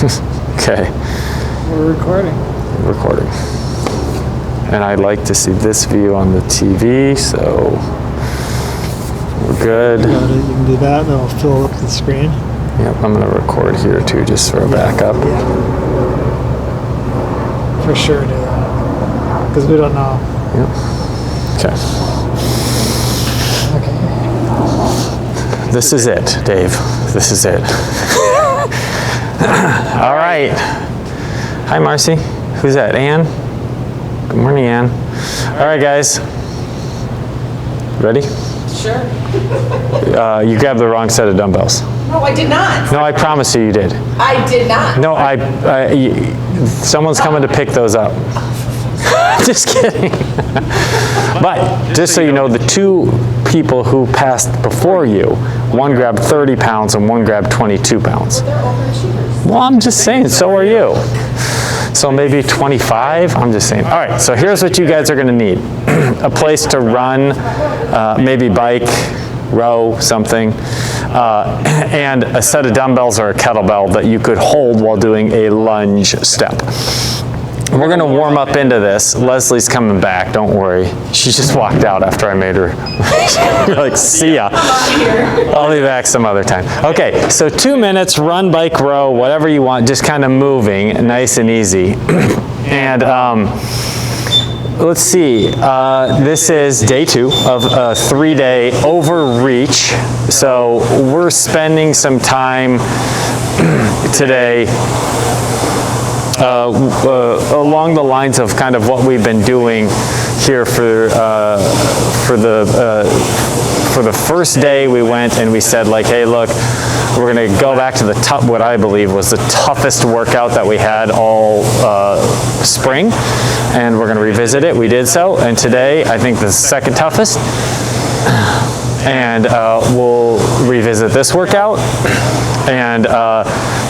Okay. We're recording. Recording. And I like to see this view on the TV, so we're good. You can do that, and it'll fill up the screen. Yep, I'm going to record here too, just for a backup. Yeah. For sure do that. Because we don't know. Yep. Okay. Okay. This is it, Dave. This is it. All right. Hi, Marcy. Who's that? Ann? Good morning, Ann. All right, guys. Ready? Sure. You grabbed the wrong set of dumbbells. No, I did not. No, I promise you did. I did not. No, someone's coming to pick those up. Just kidding. But just so you know, the two people who passed before you, one grabbed 30 pounds and one grabbed 22 pounds. They're overachievers. Well, I'm just saying, so are you. So maybe 25, I'm just saying. All right, so here's what you guys are gonna need. A place to run, maybe bike, row, something, and a set of dumbbells or a kettlebell that you could hold while doing a lunge step. We're gonna warm up into this. Leslie's coming back, don't worry. She just walked out after I made her. You're like, see ya. I'll be back some other time. Okay, so 2 minutes, run, bike, row, whatever you want, just kind of moving, nice and easy. And let's see, this is day 2 of a 3-day overreach. So we're spending some time today along the lines of kind of what we've been doing here for the first day. We went and we said, like, hey, look, we're going to go back to what I believe was the toughest workout that we had all spring, and we're going to revisit it. We did so, and today I think the second toughest, and we'll revisit this workout. And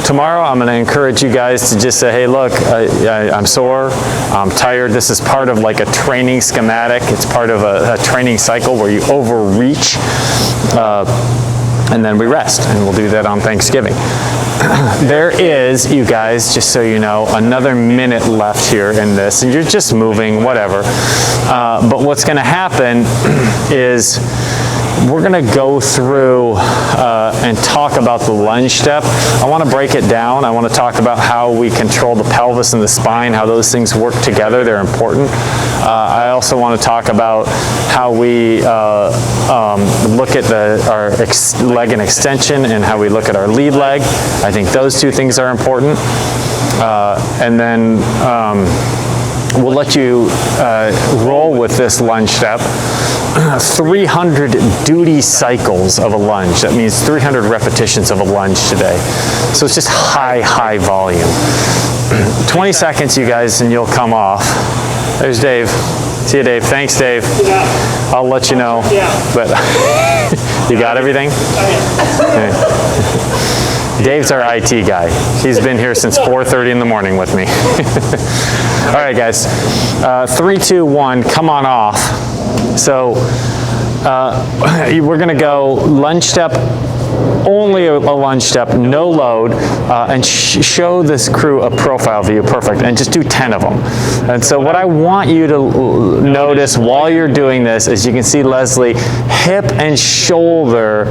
tomorrow I'm going to encourage you guys to just say, hey, look, I'm sore, I'm tired. This is part of like a training schematic. It's part of a training cycle where you overreach, and then we rest, and we'll do that on Thanksgiving. There is, you guys, just so you know, another minute left here in this, and you're just moving, whatever. But what's going to happen is we're going to go through and talk about the lunge step. I want to break it down. I want to talk about how we control the pelvis and the spine, how those things work together. They're important. I also want to talk about how we look at our leg and extension and how we look at our lead leg. I think those two things are important. And then we'll let you roll with this lunge step. 300 duty cycles of a lunge. That means 300 repetitions of a lunge today. So it's just high volume. 20 seconds, you guys, and you'll come off. There's Dave. See you, Dave. Thanks, Dave. Yeah. I'll let you know. Yeah. But you got everything? Okay. Dave's our IT guy. He's been here since 4:30 in the morning with me. All right, guys. 3, 2, 1. Come on off. So we're going to go lunge step, only a lunge step, no load, and show this crew a profile view, perfect, and just do 10 of them. And so what I want you to notice while you're doing this is you can see Leslie, hip and shoulder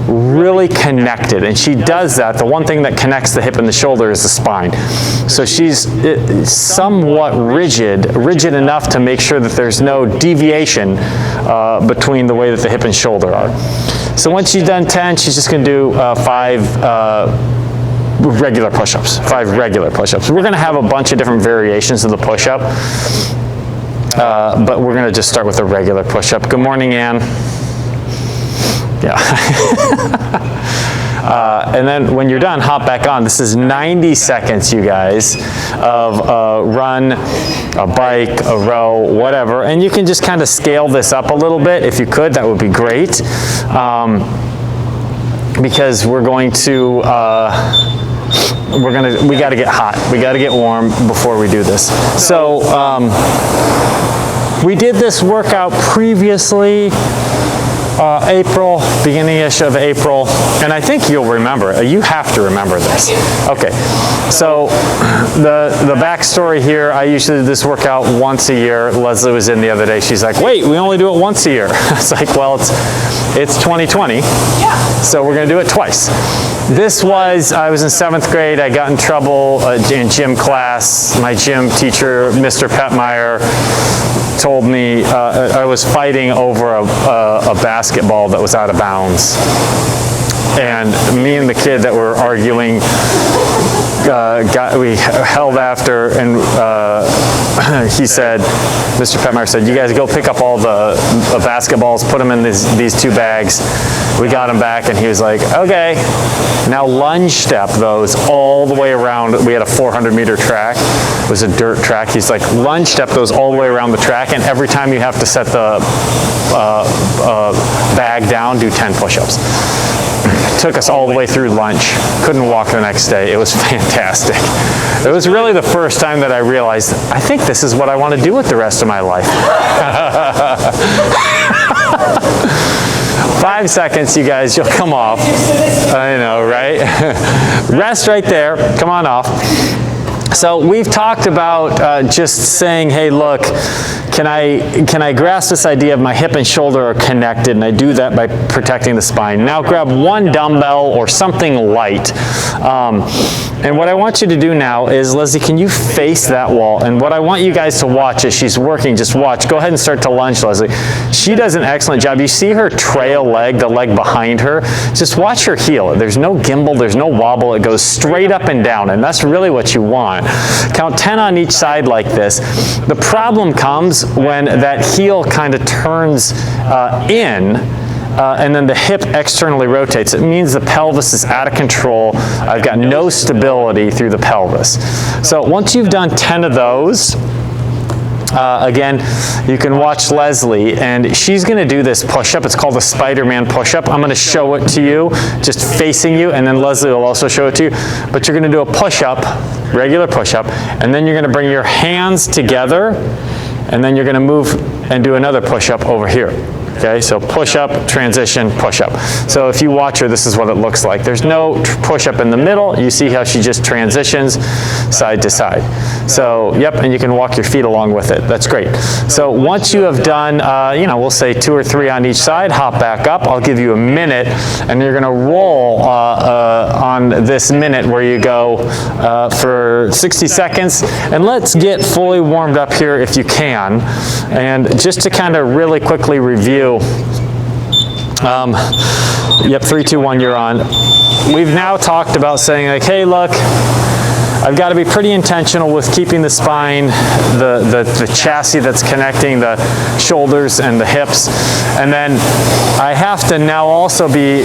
really connected, and she does that. The one thing that connects the hip and the shoulder is the spine. So she's somewhat rigid enough to make sure that there's no deviation between the way that the hip and shoulder are. So once she's done 10, she's just going to do 5 regular push-ups. 5 regular push-ups. We're going to have a bunch of different variations of the push-up, but we're going to just start with a regular push-up. Good morning, Ann. Yeah. And then when you're done, hop back on. This is 90 seconds, you guys, of a run, a bike, a row, whatever. And you can just kind of scale this up a little bit. If you could, that would be great. Because we're going to, we got to get hot. We got to get warm before we do this. So we did this workout previously. April, beginning-ish of April, and I think you'll remember it. You have to remember this. Okay, so the backstory here, I usually do this workout once a year. Leslie was in the other day. She's like, wait, we only do it once a year. It's like, well, it's 2020, so we're going to do it twice. This was, I was in 7th grade. I got in trouble in gym class. My gym teacher, Mr. Petmeyer, told me I was fighting over a basketball that was out of bounds. And me and the kid that were arguing, we held after, and he said, Mr. Petmeyer said, you guys go pick up all the basketballs, put them in these 2 bags. We got them back, and he was like, okay, now lunge step those all the way around. We had a 400-meter track. It was a dirt track. He's like, lunge step those all the way around the track, and every time you have to set the bag down, do 10 push-ups. Took us all the way through lunch. Couldn't walk the next day. It was fantastic. It was really the first time that I realized, I think this is what I want to do with the rest of my life. 5 seconds, you guys, you'll come off. I know, right? Rest right there. Come on off. So we've talked about just saying, hey, look, can I grasp this idea of my hip and shoulder are connected, and I do that by protecting the spine. Now grab one dumbbell or something light. And what I want you to do now is, Leslie, can you face that wall? And what I want you guys to watch as she's working, just watch. Go ahead and start to lunge, Leslie. She does an excellent job. You see her trail leg, the leg behind her? Just watch her heel. There's no gimbal, there's no wobble. It goes straight up and down, and that's really what you want. Count 10 on each side like this. The problem comes when that heel kind of turns in, and then the hip externally rotates. It means the pelvis is out of control. I've got no stability through the pelvis. So once you've done 10 of those, again, you can watch Leslie, and she's going to do this push-up. It's called the Spider-Man push-up. I'm going to show it to you, just facing you, and then Leslie will also show it to you. But you're going to do a push-up, regular push-up, and then you're going to bring your hands together, and then you're going to move and do another push-up over here. Okay, so push-up, transition, push-up. So if you watch her, this is what it looks like. There's no push-up in the middle. You see how she just transitions side to side. So, yep, and you can walk your feet along with it. That's great. So once you have done, we'll say 2 or 3 on each side, hop back up. I'll give you a minute, and you're going to roll on this minute where you go for 60 seconds. And let's get fully warmed up here if you can. And just to kind of really quickly review, yep, 3, 2, 1, you're on. We've now talked about saying, like, hey, look, I've got to be pretty intentional with keeping the spine, the chassis that's connecting the shoulders and the hips. And then I have to now also be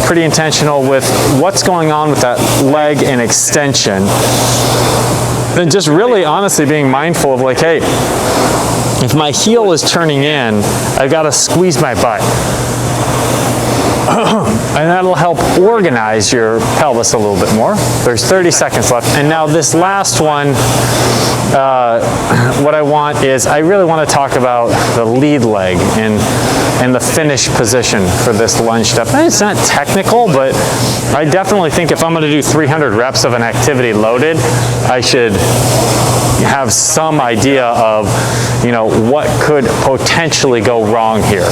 pretty intentional with what's going on with that leg and extension. And just really honestly being mindful of, like, hey, if my heel is turning in, I've got to squeeze my butt. And that'll help organize your pelvis a little bit more. There's 30 seconds left. And now this last one, what I want is, I really want to talk about the lead leg and the finish position for this lunge step. And it's not technical, but I definitely think if I'm going to do 300 reps of an activity loaded, I should have some idea of, what could potentially go wrong here.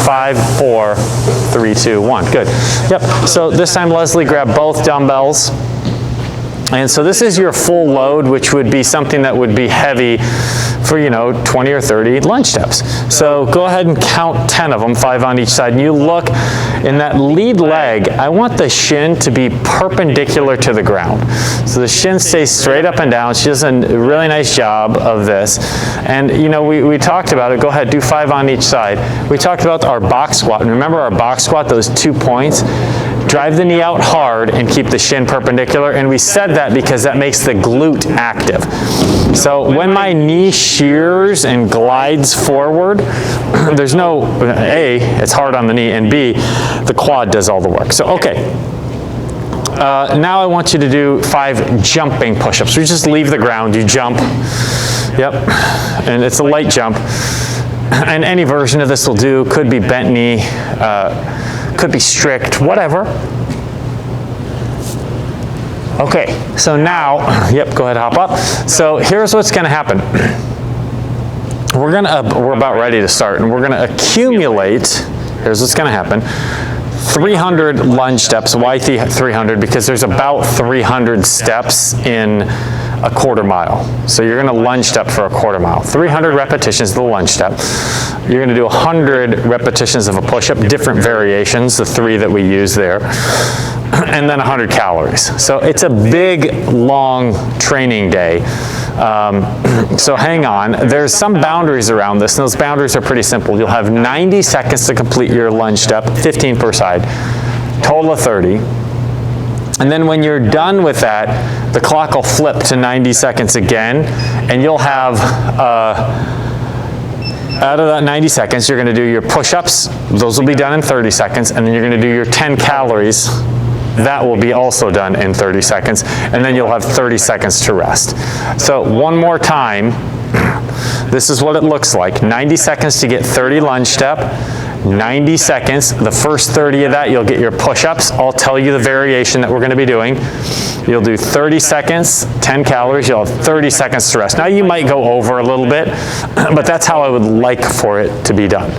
5, 4, 3, 2, 1. Good. Yep. So this time, Leslie, grab both dumbbells. And so this is your full load, which would be something that would be heavy for, 20 or 30 lunge steps. So go ahead and count 10 of them, 5 on each side. And you look in that lead leg, I want the shin to be perpendicular to the ground. So the shin stays straight up and down. She does a really nice job of this. And, we talked about it. Go ahead, do 5 on each side. We talked about our box squat. And remember our box squat, those 2 points? Drive the knee out hard and keep the shin perpendicular. And we said that because that makes the glute active. So when my knee shears and glides forward, there's no, A, it's hard on the knee, and B, the quad does all the work. So, okay. Now I want you to do 5 jumping push-ups. You just leave the ground, you jump. Yep. And it's a light jump. And any version of this will do. Could be bent knee, could be strict, whatever. Okay, so now, yep, go ahead, hop up. So here's what's gonna happen. We're about ready to start, and we're gonna accumulate, here's what's gonna happen. 300 lunge steps. Why 300? Because there's about 300 steps in a quarter mile. So you're gonna lunge step for a quarter mile. 300 repetitions of the lunge step. You're gonna do 100 repetitions of a push-up, different variations, the 3 that we use there, and then 100 calories. So it's a big, long training day. So hang on, there's some boundaries around this, and those boundaries are pretty simple. You'll have 90 seconds to complete your lunge step, 15 per side, total of 30. And then when you're done with that, the clock will flip to 90 seconds again, and you'll have, out of that 90 seconds, you're gonna do your push-ups, those will be done in 30 seconds, and then you're gonna do your 10 calories. That will be also done in 30 seconds, and then you'll have 30 seconds to rest. So one more time, this is what it looks like. 90 seconds to get 30 lunge step, 90 seconds, the first 30 of that you'll get your push-ups. I'll tell you the variation that we're gonna be doing. You'll do 30 seconds, 10 calories, you'll have 30 seconds to rest. Now you might go over a little bit, but that's how I would like for it to be done.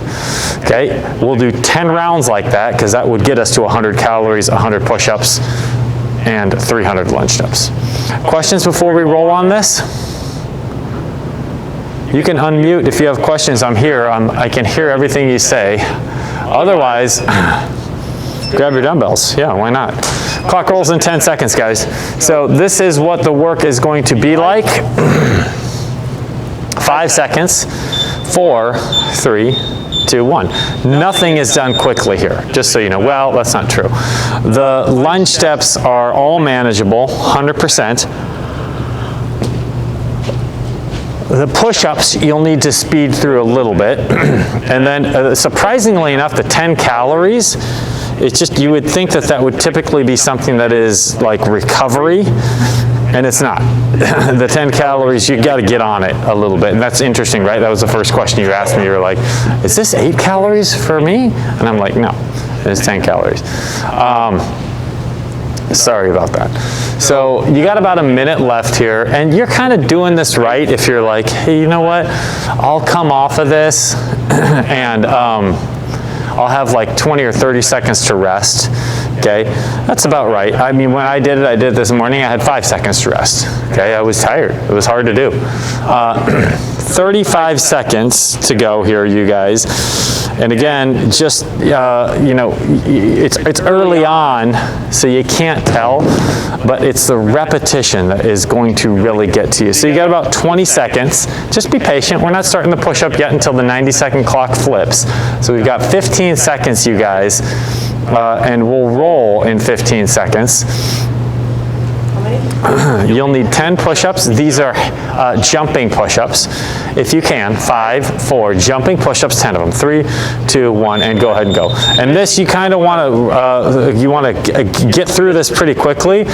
Okay, we'll do 10 rounds like that, because that would get us to 100 calories, 100 push-ups, and 300 lunge steps. Questions before we roll on this? You can unmute if you have questions. I'm here. I can hear everything you say. Otherwise, grab your dumbbells. Yeah, why not? Clock rolls in 10 seconds, guys. So this is what the work is going to be like. 5 seconds. 4, 3, 2, 1. Nothing is done quickly here, just so you know. Well, that's not true. The lunge steps are all manageable, 100%. The push-ups, you'll need to speed through a little bit. And then, surprisingly enough, the 10 calories, it's just, you would think that that would typically be something that is like recovery, and it's not. The 10 calories, you got to get on it a little bit, and that's interesting, right? That was the first question you asked me. You were like, is this 8 calories for me? And I'm like, no, it's 10 calories. Sorry about that. So you got about a minute left here, and you're kind of doing this right if you're like, hey, you know what? I'll come off of this, and I'll have like 20 or 30 seconds to rest. Okay, that's about right. I mean, when I did it this morning, I had 5 seconds to rest. Okay, I was tired. It was hard to do. 35 seconds to go here, you guys. And again, just, you know, it's early on, so you can't tell, but it's the repetition that is going to really get to you. So you got about 20 seconds. Just be patient. We're not starting the push-up yet until the 90-second clock flips. So we've got 15 seconds, you guys, and we'll roll in 15 seconds. You'll need 10 push-ups. These are jumping push-ups. If you can, 5, 4, jumping push-ups, 10 of them. 3, 2, 1, and go ahead and go. And this, you kind of want to get through this pretty quickly,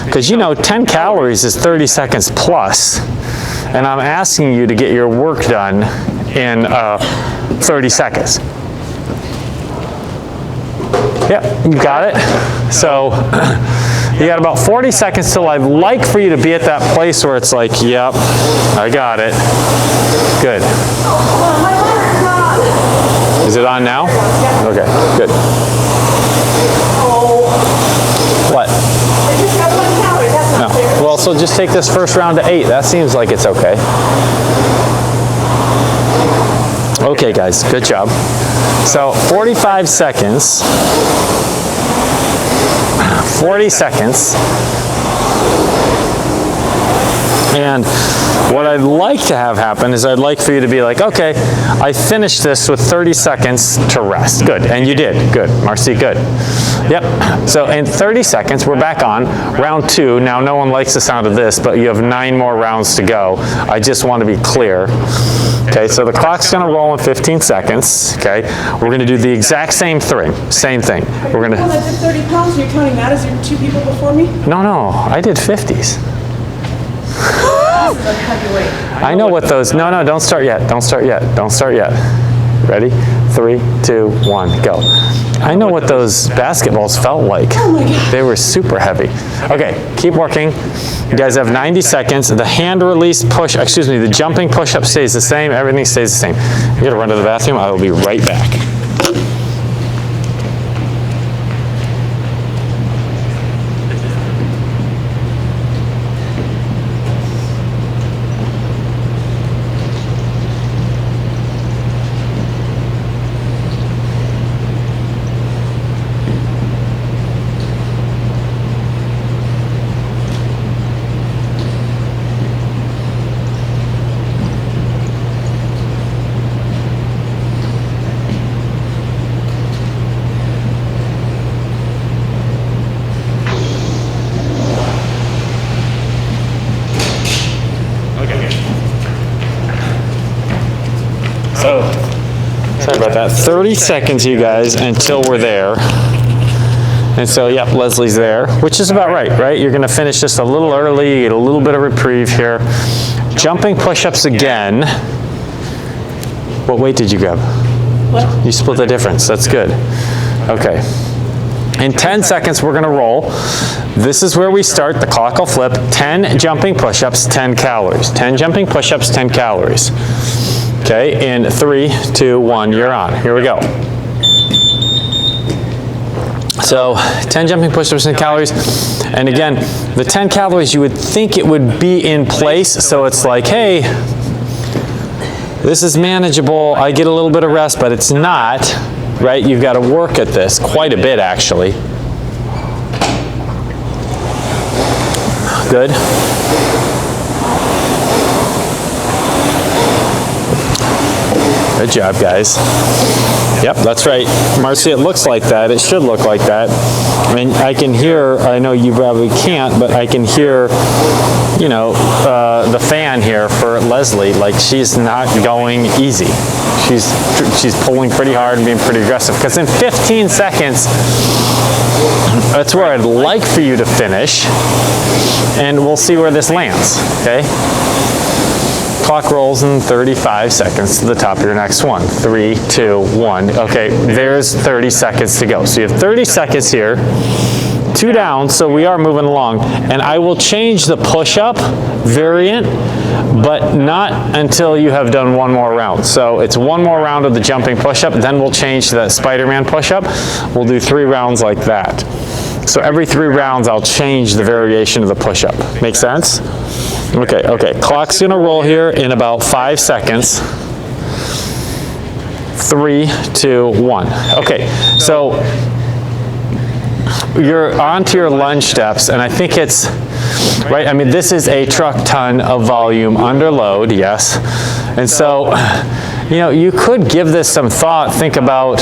because you know 10 calories is 30 seconds plus, and I'm asking you to get your work done in 30 seconds. Yep, you got it. So you got about 40 seconds till I'd like for you to be at that place where it's like, yep, I got it. Good. Is it on now? Okay, good. What? No. Well, so just take this first round to 8. That seems like it's okay. Okay, guys, good job. So 45 seconds. 40 seconds. And what I'd like to have happen is I'd like for you to be like, okay, I finished this with 30 seconds to rest. Good, and you did. Good, Marcy, good. Yep, so in 30 seconds, we're back on round 2. Now, no one likes the sound of this, but you have 9 more rounds to go. I just want to be clear. Okay, so the clock's going to roll in 15 seconds. Okay, we're going to do the exact same thing. We're going to. Well, I did 30 pounds. You're counting that as your 2 people before me? No, I did 50s. This is a heavyweight. I know what those. No, don't start yet. Don't start yet. Ready? 3, 2, 1, go. I know what those basketballs felt like. Oh my God. They were super heavy. Okay, keep working. You guys have 90 seconds. The hand release push, excuse me, the jumping push-up stays the same. Everything stays the same. I'm gonna run to the bathroom. I will be right back. So, sorry about that. 30 seconds, you guys, until we're there. And so, yep, Leslie's there, which is about right? You're gonna finish just a little early, get a little bit of reprieve here. Jumping push-ups again. What weight did you grab? What? You split the difference, that's good. Okay. In 10 seconds, we're gonna roll. This is where we start, the clock will flip. 10 jumping push-ups, 10 calories. 10 jumping push-ups, 10 calories. Okay, in 3, 2, 1, you're on. Here we go. So 10 jumping push-ups and calories. And again, the 10 calories, you would think it would be in place. So it's like, hey, this is manageable. I get a little bit of rest, but it's not, right? You've got to work at this quite a bit, actually. Good. Good job, guys. Yep, that's right. Marcy, it looks like that. It should look like that. I mean, I can hear, I know you probably can't, but I can hear, you know, the fan here for Leslie. Like, she's not going easy. She's pulling pretty hard and being pretty aggressive. Because in 15 seconds, that's where I'd like for you to finish. And we'll see where this lands, okay? Clock rolls in 35 seconds to the top of your next one. 3, 2, 1. Okay, there's 30 seconds to go. So you have 30 seconds here. 2 down, so we are moving along. And I will change the push-up variant, but not until you have done one more round. So it's one more round of the jumping push-up, then we'll change to that Spider-Man push-up. We'll do 3 rounds like that. So every 3 rounds, I'll change the variation of the push-up. Make sense? Okay, clock's gonna roll here in about 5 seconds. 3, 2, 1. Okay, so you're onto your lunge steps, and I think it's, right, I mean, this is a truck ton of volume under load, yes. And so, you know, you could give this some thought, think about,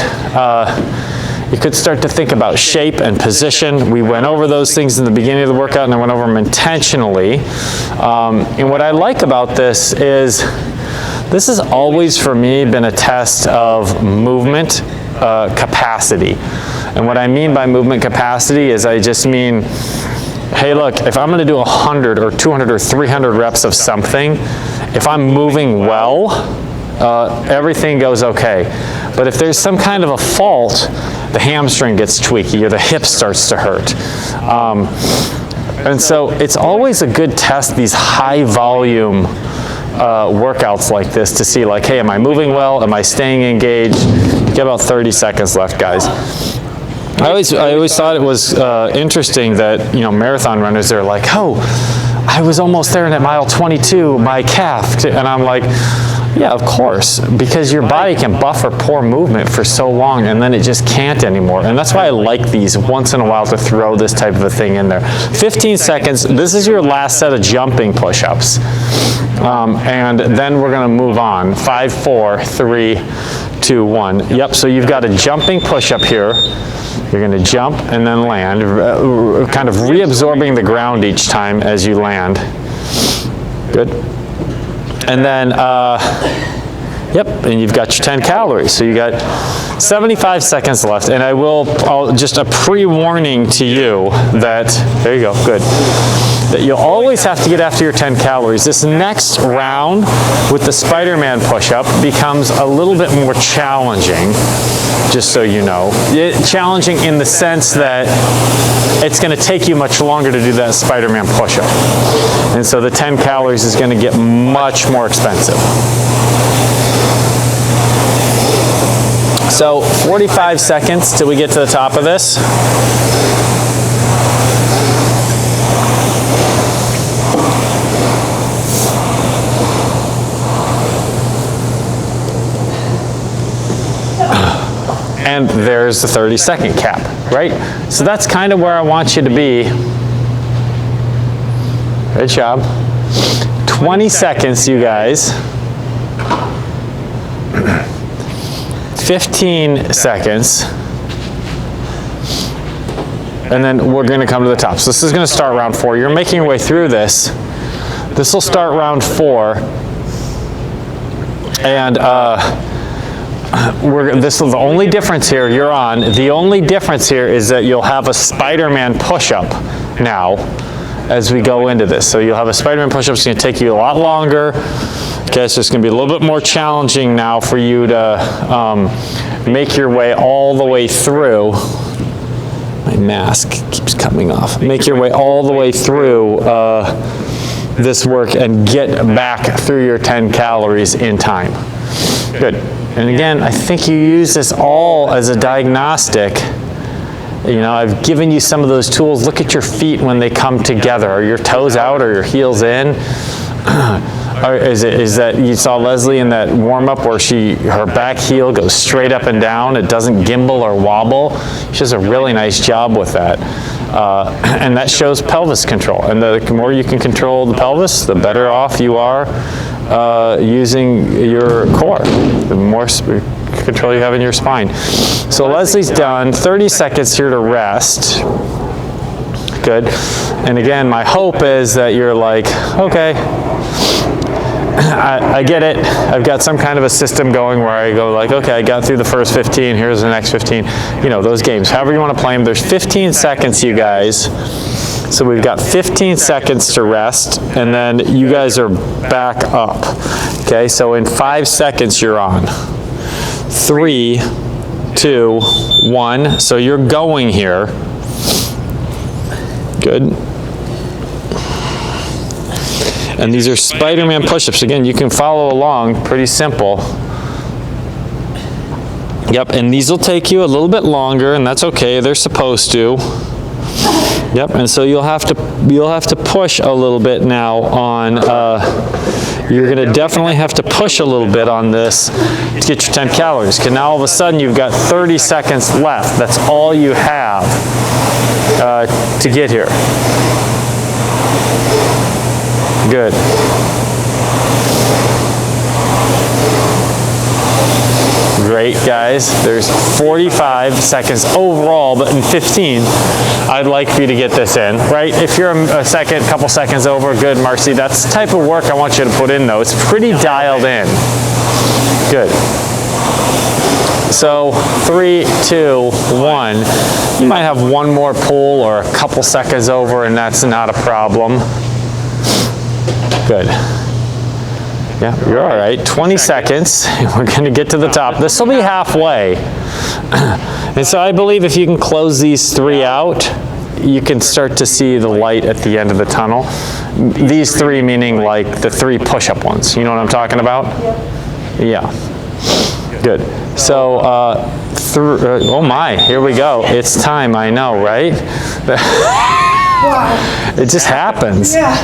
you could start to think about shape and position. We went over those things in the beginning of the workout, and I went over them intentionally. And what I like about this has always for me been a test of movement capacity. And what I mean by movement capacity is I just mean, hey, look, if I'm going to do 100 or 200 or 300 reps of something, if I'm moving well, everything goes okay. But if there's some kind of a fault, the hamstring gets tweaky or the hip starts to hurt. And so it's always a good test, these high volume workouts like this, to see like, hey, am I moving well? Am I staying engaged? You get about 30 seconds left, guys. I always thought it was interesting that, you know, marathon runners, they're like, oh, I was almost there at mile 22, my calf. And I'm like, yeah, of course, because your body can buffer poor movement for so long and then it just can't anymore. And that's why I like these once in a while to throw this type of a thing in there. 15 seconds, this is your last set of jumping push-ups. And then we're gonna move on. 5, 4, 3, 2, 1. Yep, so you've got a jumping push-up here. You're gonna jump and then land, kind of reabsorbing the ground each time as you land. Good. And then Yep, and you've got your 10 calories. So you got 75 seconds left, and I'll just a pre-warning to you that, there you go, good, that you'll always have to get after your 10 calories. This next round with the Spider-Man push-up becomes a little bit more challenging, just so you know. Challenging in the sense that it's going to take you much longer to do that Spider-Man push-up. And so the 10 calories is going to get much more expensive. So 45 seconds till we get to the top of this. And there's the 30-second cap, right? So that's kind of where I want you to be. Good job. 20 seconds, you guys. 15 seconds. And then we're going to come to the top. So this is going to start round 4. You're making your way through this. This will start round 4. And this is the only difference here. You're on. The only difference here is that you'll have a Spider-Man push-up now as we go into this. So you'll have a Spider-Man push-up. It's going to take you a lot longer. Okay, so it's going to be a little bit more challenging now for you to make your way all the way through. My mask keeps coming off. Make your way all the way through this work and get back through your 10 calories in time. Good. And again, I think you use this all as a diagnostic. You know, I've given you some of those tools. Look at your feet when they come together. Are your toes out or your heels in? Or is that you saw Leslie in that warm-up where her back heel goes straight up and down? It doesn't gimble or wobble. She does a really nice job with that. And that shows pelvis control. And the more you can control the pelvis, the better off you are using your core, the more control you have in your spine. So Leslie's done. 30 seconds here to rest. Good. And again, my hope is that you're like, okay, I get it. I've got some kind of a system going where I go like, okay, I got through the first 15, here's the next 15. You know, those games, however you want to play them. There's 15 seconds, you guys. So we've got 15 seconds to rest, and then you guys are back up. Okay, so in 5 seconds you're on. 3, 2, 1. So you're going here. Good. And these are Spider-Man push-ups. Again, you can follow along, pretty simple. Yep, and these will take you a little bit longer, and that's okay, they're supposed to. Yep, and so you'll have to push a little bit now on, you're gonna definitely have to push a little bit on this to get your 10 calories. Because now all of a sudden you've got 30 seconds left. That's all you have to get here. Good. Great, guys. There's 45 seconds overall, but in 15, I'd like for you to get this in, right? If you're a couple seconds over, good, Marcy. That's the type of work I want you to put in, though. It's pretty dialed in. Good. So 3, 2, 1. You might have one more pull or a couple seconds over, and that's not a problem. Good. Yeah, you're all right. 20 seconds. We're going to get to the top. This will be halfway. And so I believe if you can close these 3 out, you can start to see the light at the end of the tunnel. These 3 meaning like the 3 push-up ones. You know what I'm talking about? Yeah. Good. So, oh my, here we go. It's time, I know, right? Wow. It just happens. Yeah.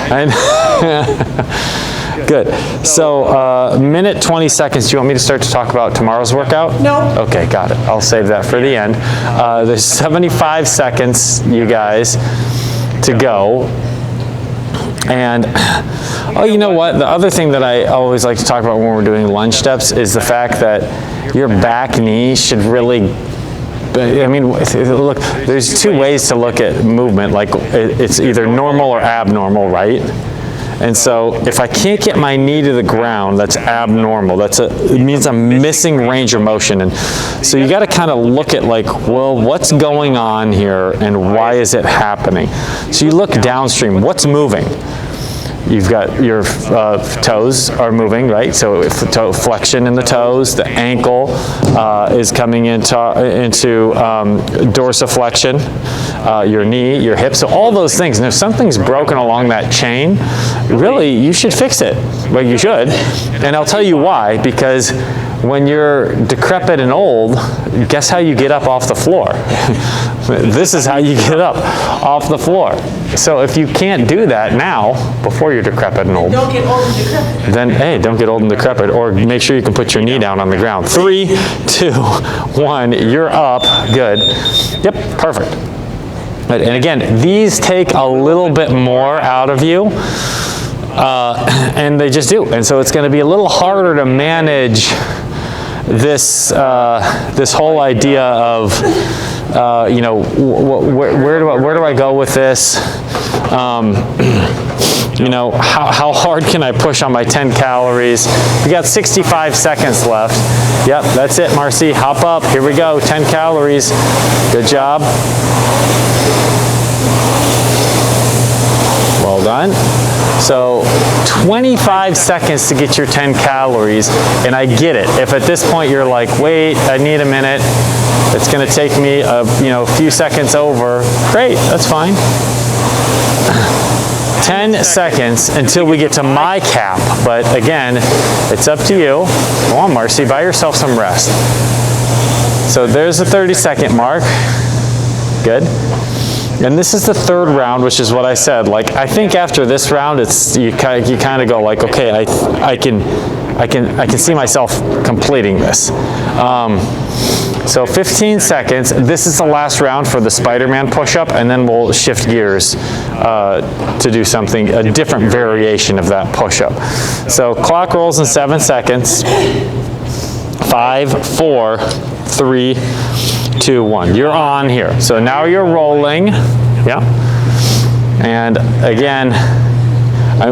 Good. So, minute 20 seconds. Do you want me to start to talk about tomorrow's workout? No. Okay, got it. I'll save that for the end. There's 75 seconds, you guys, to go. And, oh, you know what? The other thing that I always like to talk about when we're doing lunge steps is the fact that your back knee should really, I mean, look, there's 2 ways to look at movement. Like, it's either normal or abnormal, right? And so if I can't get my knee to the ground, that's abnormal. It means I'm missing range of motion. And so you got to kind of look at like, well, what's going on here and why is it happening? So you look downstream, what's moving? You've got your toes are moving, right? So if the toe flexion in the toes, the ankle is coming into dorsiflexion, your knee, your hip, so all those things. And if something's broken along that chain, really, you should fix it. Well, you should. And I'll tell you why, because when you're decrepit and old, guess how you get up off the floor? This is how you get up off the floor. So if you can't do that now, before you're decrepit and old, Don't get old and decrepit. then hey, don't get old and decrepit, or make sure you can put your knee down on the ground. 3, 2, 1, you're up, good. Yep, perfect. Good. And again, these take a little bit more out of you, and they just do. And so it's gonna be a little harder to manage this, this whole idea of, you know, where do I go with this? You know, how hard can I push on my 10 calories? We got 65 seconds left. Yep, that's it, Marcy. Hop up. Here we go. 10 calories. Good job. Well done. So 25 seconds to get your 10 calories, and I get it. If at this point you're like, wait, I need a minute, it's going to take me a few seconds over, great, that's fine. 10 seconds until we get to my cap, but again, it's up to you. Come on, Marcy, buy yourself some rest. So there's the 30-second mark. Good. And this is the third round, which is what I said. Like, I think after this round, it's you kind of go like, okay, I can see myself completing this. So 15 seconds. This is the last round for the Spider-Man push-up, and then we'll shift gears to do something, a different variation of that push-up. So clock rolls in 7 seconds. 5, 4, 3, 2, 1. You're on here. So now you're rolling. Yeah. And again,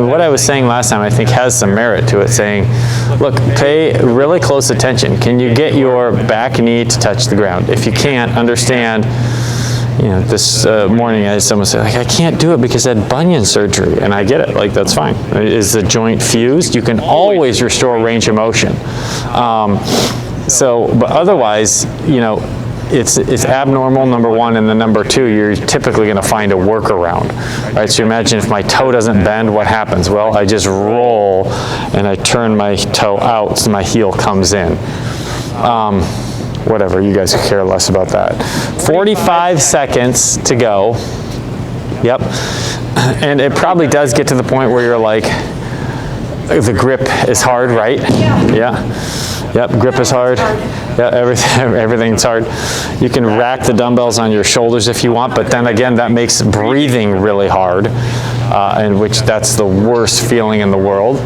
what I was saying last time I think has some merit to it, saying, look, pay really close attention. Can you get your back knee to touch the ground? If you can't, understand, you know, this morning I had someone say, like, I can't do it because I had bunion surgery, and I get it, like, that's fine. Is the joint fused? You can always restore range of motion. But otherwise, you know, it's abnormal, number one, and then number two, you're typically going to find a workaround, right? So imagine if my toe doesn't bend, what happens? Well, I just roll and I turn my toe out so my heel comes in. Whatever, you guys could care less about that. 45 seconds to go. Yep. And it probably does get to the point where you're like, the grip is hard, right? Yeah. Yep, grip is hard. Yeah, everything's hard. You can rack the dumbbells on your shoulders if you want, but then again, that makes breathing really hard, and which that's the worst feeling in the world.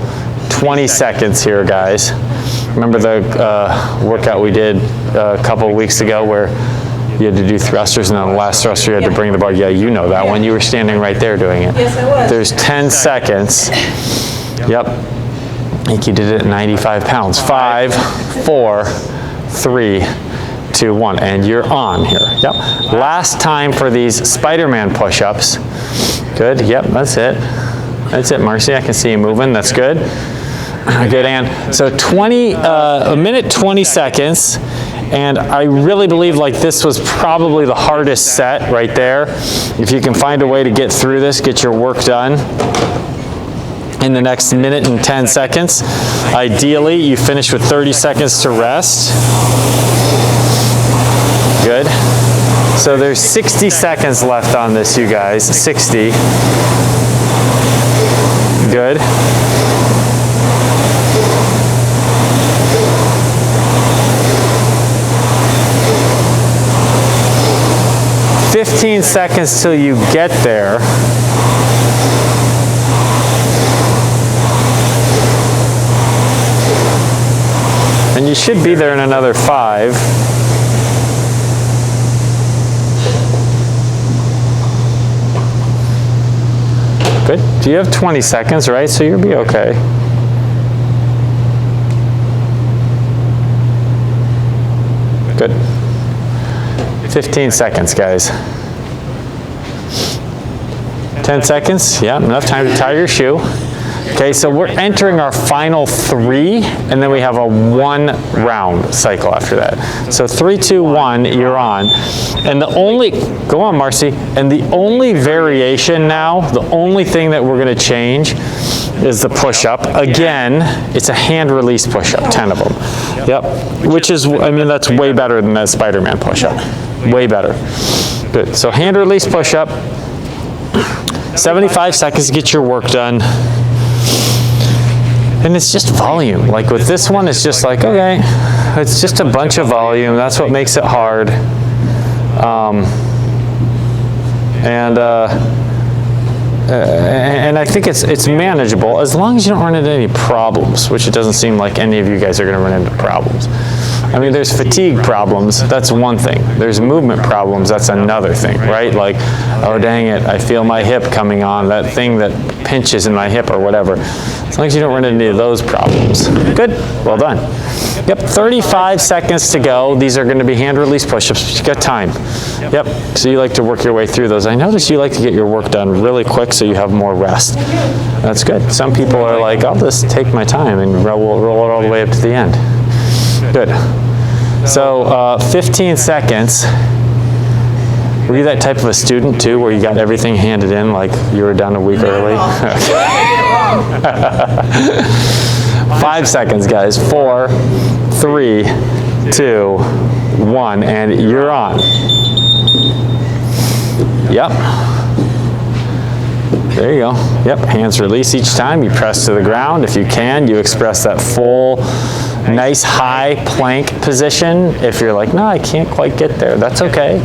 20 seconds here, guys. Remember the workout we did a couple of weeks ago where you had to do thrusters, and on the last thruster you had to bring the bar? Yeah, you know that one. You were standing right there doing it. Yes, I was. There's 10 seconds. Yep. I think you did it at 95 pounds. 5, 4, 3, 2, 1, and you're on here. Yep. Last time for these Spider-Man push-ups. Good. Yep, that's it. That's it, Marcy. I can see you moving. That's good. Good, Ann. So a minute 20 seconds, and I really believe like this was probably the hardest set right there. If you can find a way to get through this, get your work done in the next minute and 10 seconds. Ideally, you finish with 30 seconds to rest. Good. So there's 60 seconds left on this, you guys. 60. Good. "15 seconds till you get there." And you should be there in another 5. Good. Do you have 20 seconds, right? So you'll be okay. Good. 15 seconds, guys. 10 seconds, yeah, enough time to tie your shoe. Okay, so we're entering our final 3, and then we have a 1 round cycle after that. So 3, 2, 1, you're on. And the only, go on Marcy, and the only variation now, the only thing that we're gonna change is the push-up. Again, it's a hand release push-up, 10 of them. Yep, which is, I mean, that's way better than that Spider-Man push-up. Way better. Good, so hand release push-up. 75 seconds to get your work done. And it's just volume. Like with this one, it's just like, okay, it's just a bunch of volume. That's what makes it hard. And I think it's manageable as long as you don't run into any problems, which it doesn't seem like any of you guys are going to run into problems. I mean, there's fatigue problems, that's one thing. There's movement problems, that's another thing, right? Like, oh dang it, I feel my hip coming on, that thing that pinches in my hip or whatever. As long as you don't run into any of those problems. Good, well done. Yep, 35 seconds to go. These are going to be hand release push-ups, but you got time. Yep, so you like to work your way through those. I notice you like to get your work done really quick so you have more rest. That's good. Some people are like, I'll just take my time and roll it all the way up to the end. Good. So 15 seconds. Were you that type of a student too, where you got everything handed in like you were done a week early? 5 seconds, guys. 4, 3, 2, 1, and you're on. Yep. There you go. Yep, hands release each time. You press to the ground. If you can, you express that full, nice high plank position. If you're like, no, I can't quite get there, that's okay.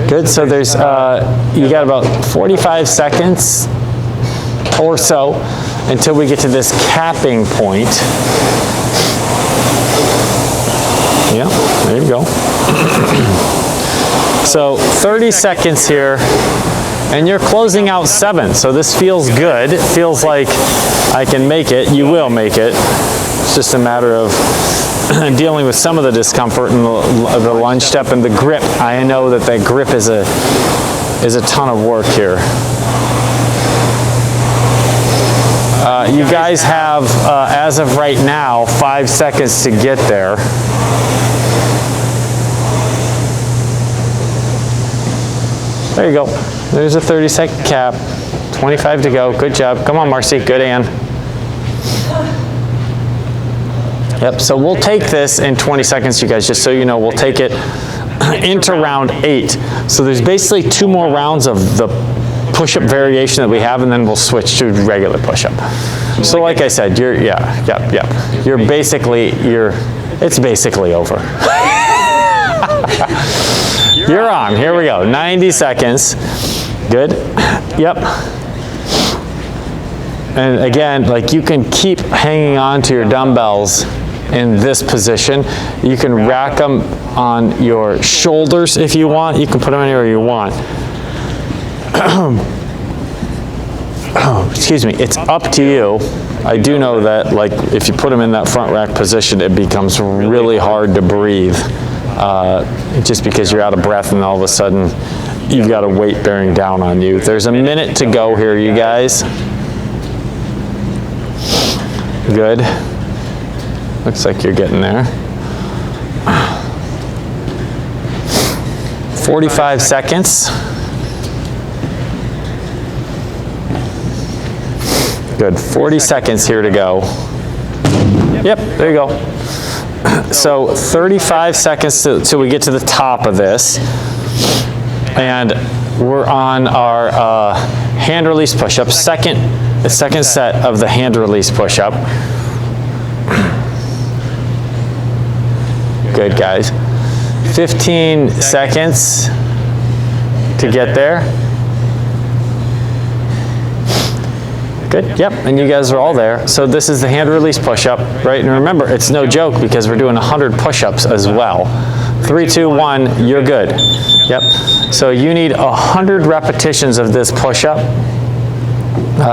Good, so there's, you got about 45 seconds or so until we get to this capping point. Yeah, there you go. So 30 seconds here, and you're closing out 7, so this feels good. It feels like I can make it. You will make it. It's just a matter of dealing with some of the discomfort and the lunge step and the grip. I know that that grip is a ton of work here. You guys have, as of right now, 5 seconds to get there. There you go. There's a 30-second cap. 25 to go. Good job. Come on, Marcy. Good, Ann. Yep, so we'll take this in 20 seconds, you guys, just so you know, we'll take it into round 8. So there's basically 2 more rounds of the push-up variation that we have, and then we'll switch to regular push-up. So like I said, it's basically over. You're on, here we go, 90 seconds. Good, yep. And again, like you can keep hanging on to your dumbbells in this position. You can rack them on your shoulders if you want. You can put them anywhere you want. Excuse me, it's up to you. I do know that like if you put them in that front rack position, it becomes really hard to breathe. Just because you're out of breath and all of a sudden you've got a weight bearing down on you. There's a minute to go here, you guys. Good. Looks like you're getting there. 45 seconds. Good, 40 seconds here to go. Yep, there you go. So 35 seconds till we get to the top of this. And we're on our hand release push-up, the second set of the hand release push-up. Good, guys. 15 seconds to get there. Good, yep, and you guys are all there. So this is the hand release push-up, right? And remember, it's no joke because we're doing 100 push-ups as well. 3, 2, 1, you're good. Yep, so you need 100 repetitions of this push-up.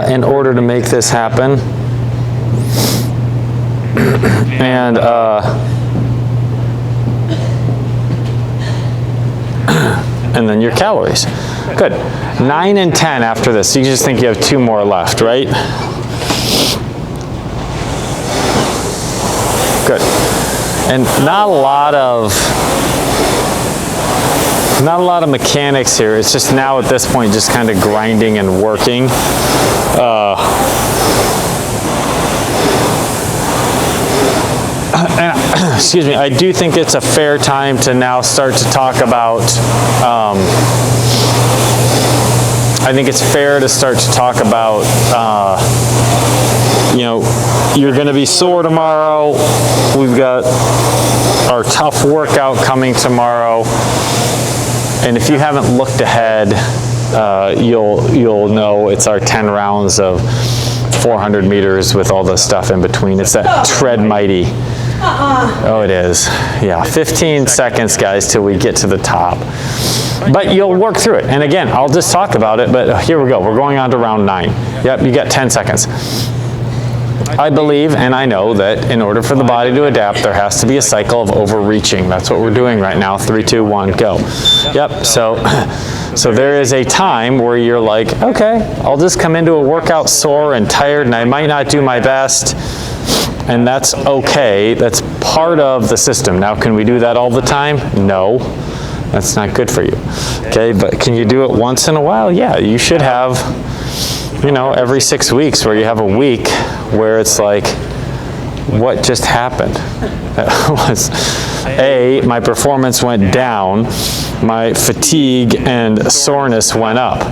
in order to make this happen. And and then your calories. Good. 9 and 10 after this. So you just think you have 2 more left, right? Good. And not a lot of mechanics here. It's just now at this point just kind of grinding and working. And, excuse me, I do think it's a fair time to now start to talk about, I think it's fair to start to talk about, you know, you're going to be sore tomorrow. We've got our tough workout coming tomorrow. And if you haven't looked ahead, you'll know it's our 10 rounds of 400 meters with all the stuff in between. It's that tread mighty. Oh, it is. Yeah, 15 seconds, guys, till we get to the top. But you'll work through it. And again, I'll just talk about it, but here we go. We're going on to round 9. Yep, you got 10 seconds. I believe and I know that in order for the body to adapt, there has to be a cycle of overreaching. That's what we're doing right now. 3, 2, 1, go. Yep, so there is a time where you're like, okay, I'll just come into a workout sore and tired and I might not do my best. And that's okay. That's part of the system. Now, can we do that all the time? No. That's not good for you. Okay, but can you do it once in a while? Yeah, you should have, you know, every 6 weeks where you have a week where it's like, what just happened? My performance went down, my fatigue and soreness went up.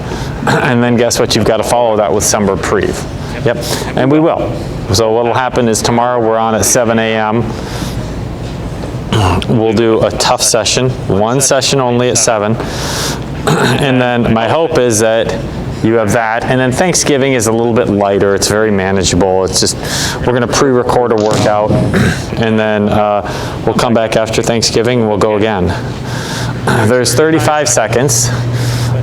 And then guess what? You've got to follow that with some reprieve. Yep, and we will. So what will happen is tomorrow we're on at 7 a.m. We'll do a tough session, 1 session only at 7. And then my hope is that you have that. And then Thanksgiving is a little bit lighter. It's very manageable. It's just, we're going to pre-record a workout. And then we'll come back after Thanksgiving and we'll go again. There's 35 seconds.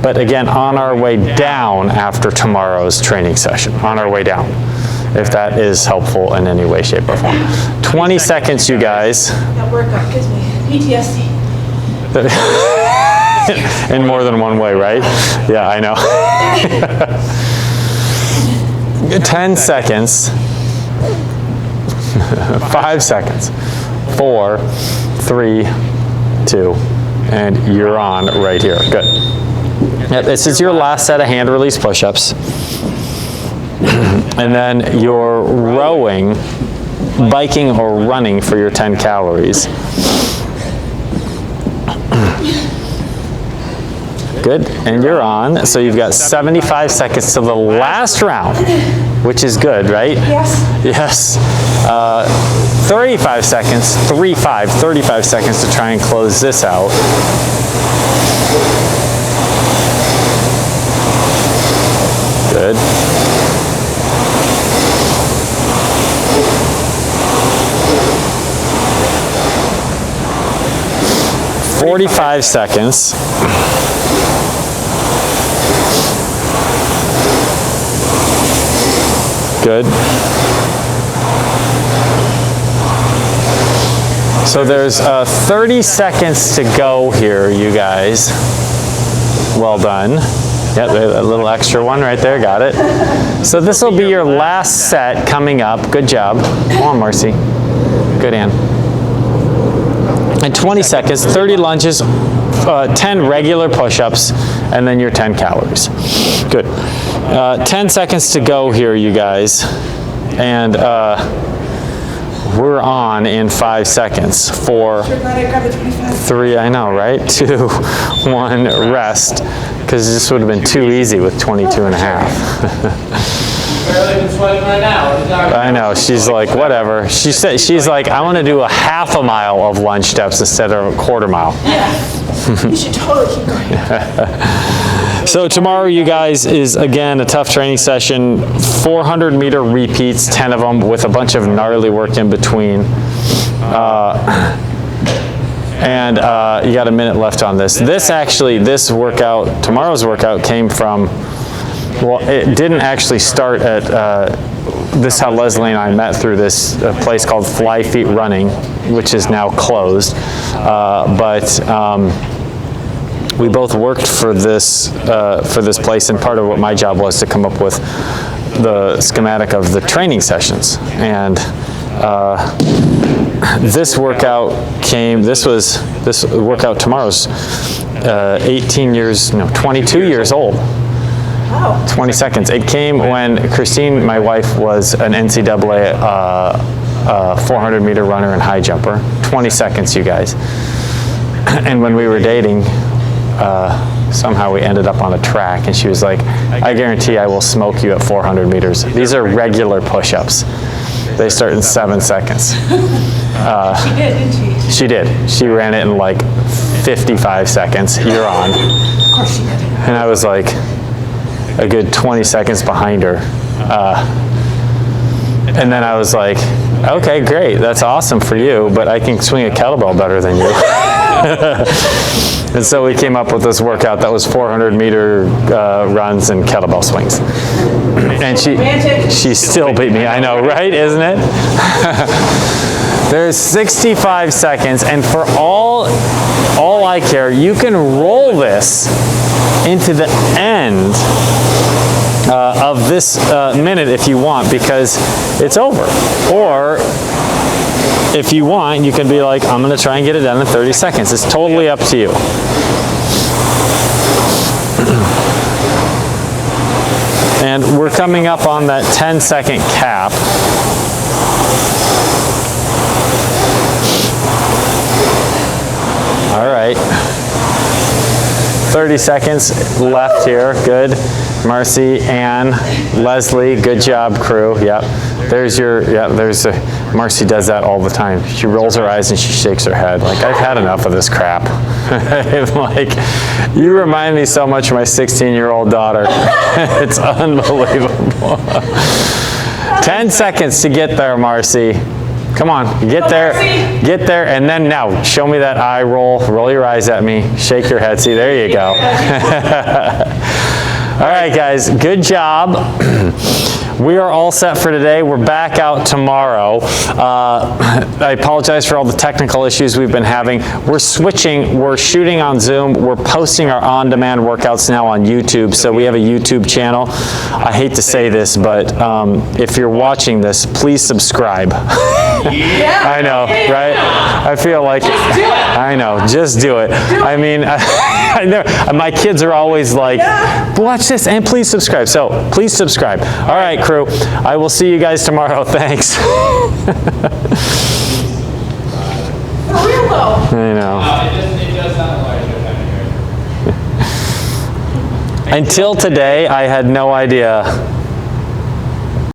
But again, on our way down after tomorrow's training session, on our way down, if that is helpful in any way, shape, or form. 20 seconds, you guys. That workout gives me PTSD. In more than one way, right? Yeah, I know. 10 seconds. 5 seconds. 4, 3, 2, and you're on right here. Good. Yep, this is your last set of hand release push-ups. And then you're rowing, biking, or running for your 10 calories. Good, and you're on. So you've got 75 seconds to the last round, which is good, right? Yes. Yes. 35 seconds, 35 seconds to try and close this out. Good. "45 seconds. Good. So there's 30 seconds to go here, you guys. Well done. Yep, a little extra one right there, got it. So this will be your last set coming up. Good job. Come on, Marcy. Good, Ann. And 20 seconds, 30 lunges, 10 regular push-ups, and then your 10 calories. Good. 10 seconds to go here, you guys. And we're on in 5 seconds. 4, 3, I know, right? 2, 1, rest. Because this would have been too easy with 22 and a half. Barely been sweating right now. I know, she's like, whatever. She's like, I want to do a half a mile of lunge steps instead of a quarter mile. Yeah. You should totally keep going. So tomorrow, you guys, is again a tough training session. 400-meter repeats, 10 of them, with a bunch of gnarly work in between. And you got a minute left on this. This workout, tomorrow's workout, came from well, it didn't actually start at, this is how Leslie and I met, through this place called Fly Feet Running, which is now closed. We both worked for this place, and part of what my job was to come up with the schematic of the training sessions. And this workout this workout tomorrow's 22 years old. Wow. 20 seconds. It came when Christine, my wife, was an NCAA 400-meter runner and high jumper. 20 seconds, you guys. And when we were dating, somehow we ended up on a track, and she was like, I guarantee I will smoke you at 400 meters. These are regular push-ups. They start in 7 seconds. She did, didn't she? She did. She ran it in like 55 seconds. You're on. Of course she did. And I was like a good 20 seconds behind her. And then I was like, okay, great. That's awesome for you, but I can swing a kettlebell better than you. And so we came up with this workout that was 400-meter runs and kettlebell swings. And she still beat me. I know, right? Isn't it? There's 65 seconds, and for all I care, you can roll this into the end of this minute if you want, because it's over. Or if you want, you can be like, I'm going to try and get it done in 30 seconds. It's totally up to you. And we're coming up on that 10-second cap. All right. 30 seconds left here. Good. Marcy, Ann, Leslie, good job, crew. Yep. Marcy does that all the time. She rolls her eyes and she shakes her head. Like, I've had enough of this crap. Like, you remind me so much of my 16-year-old daughter. It's unbelievable. 10 seconds to get there, Marcy. Come on, get there, and then now, show me that eye roll. Roll your eyes at me. Shake your head. See, there you go. All right, guys, good job. We are all set for today. We're back out tomorrow. I apologize for all the technical issues we've been having. We're switching. We're shooting on Zoom. We're posting our on-demand workouts now on YouTube, so we have a YouTube channel. I hate to say this, but if you're watching this, please subscribe. Yeah. I know, right? I feel like, Just do it. I know, just do it. I mean, I know, my kids are always like, watch this and please subscribe. So please subscribe. All right, crew. I will see you guys tomorrow. Thanks. For real though. I know. It does sound like you're kind of here. Until today, I had no idea